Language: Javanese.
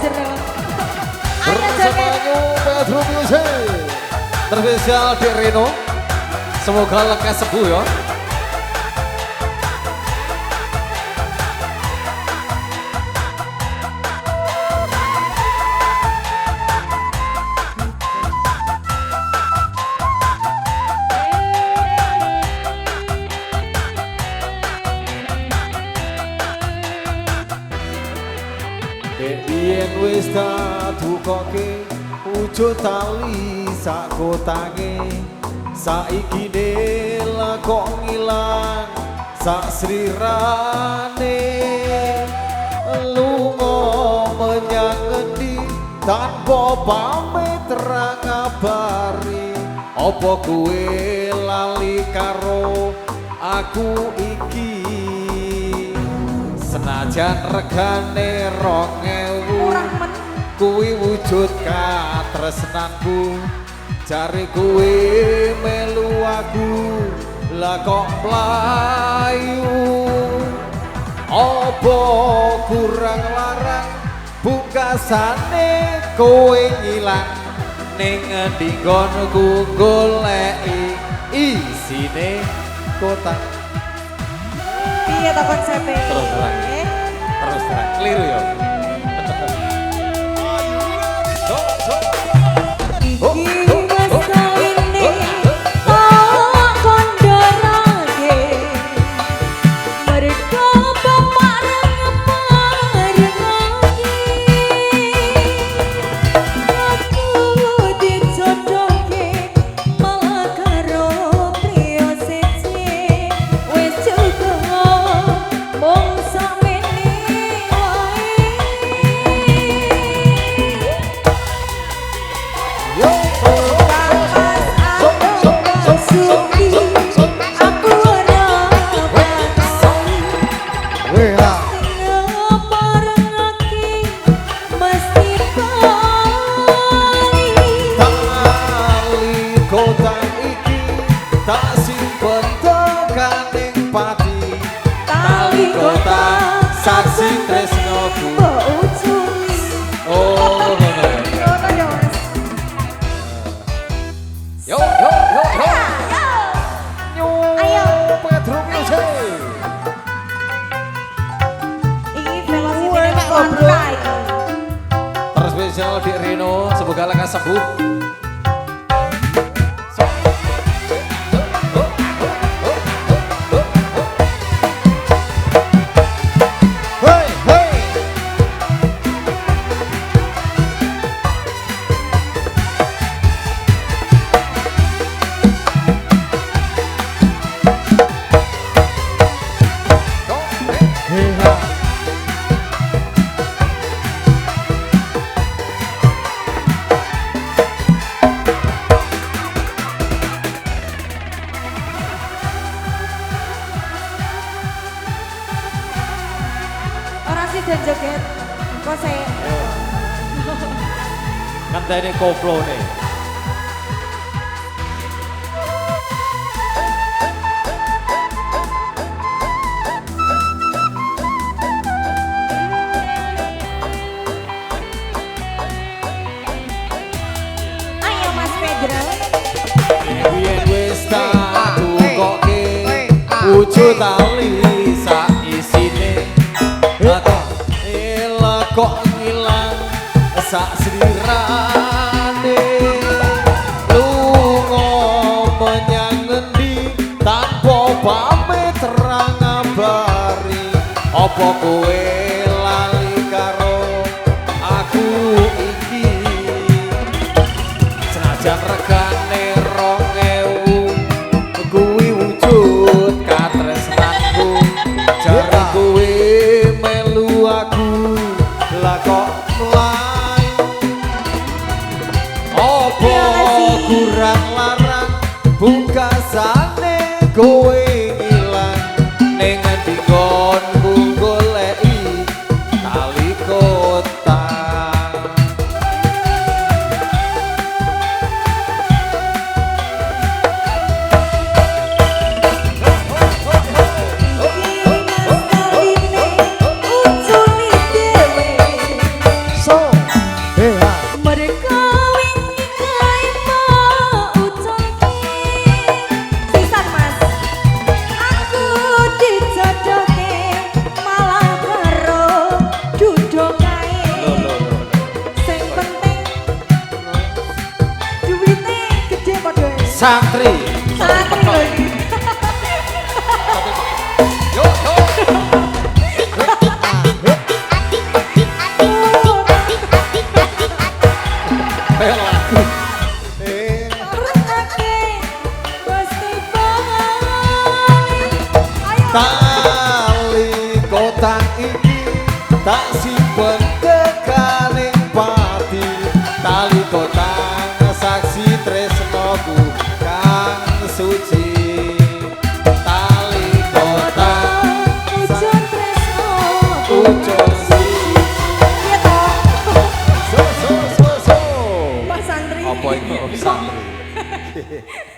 jero. Bersama New Pedro Music. Terspesial di Reno. Semoga lekas sembuh ya. Yen wis datukoke wujud tali sak kotange saiki ne kok ngilang sak srirane lunga menyang ngendi tanpa pamit ra ngabari apa kowe lali karo aku iki senajan regane 2000 kuwi wujud katresnanku jare kuwi melu aku lah kok mlayu apa kurang larang pungkasane kowe ngilang ning endi nggonku goleki isine kotak. Piye ta konsepe? Terus terang. Terus terang. Keliru ya. Saksi tresnoku. Oh, yo. Ayo. Pedro Music. Ini velocity kontra. Terspesial di Reno, semoga lekas sembuh. Orang sih dan joget, kok saya Kan tadi koplo nih. ayo Mas Pedro. Yen wis datukoke wujud tali sak isine kok ngilang sak srirane lunga menyang ngendi tanpa pamit ra ngabari apa kowe lali karo aku iki senajan regane 2000 kuwi wujud katresnanku jare kowe melu aku lah kok mlayu apa kurang larang pungkasane kowe ngilang ning endi nggonku goleki tali kotak. So santri. Santri loh ini. Yuk, yuk. Ayo lagu. Terus oke. Pasti banget. Ayo. Tali kotak iki tak simpen tekaning pati. Tali kotak saksi tresnoku kang suci. Tali kotak Ujon tresno. ucul suci. Iya toh. So so so so. Pak Santri. Apa ini santri?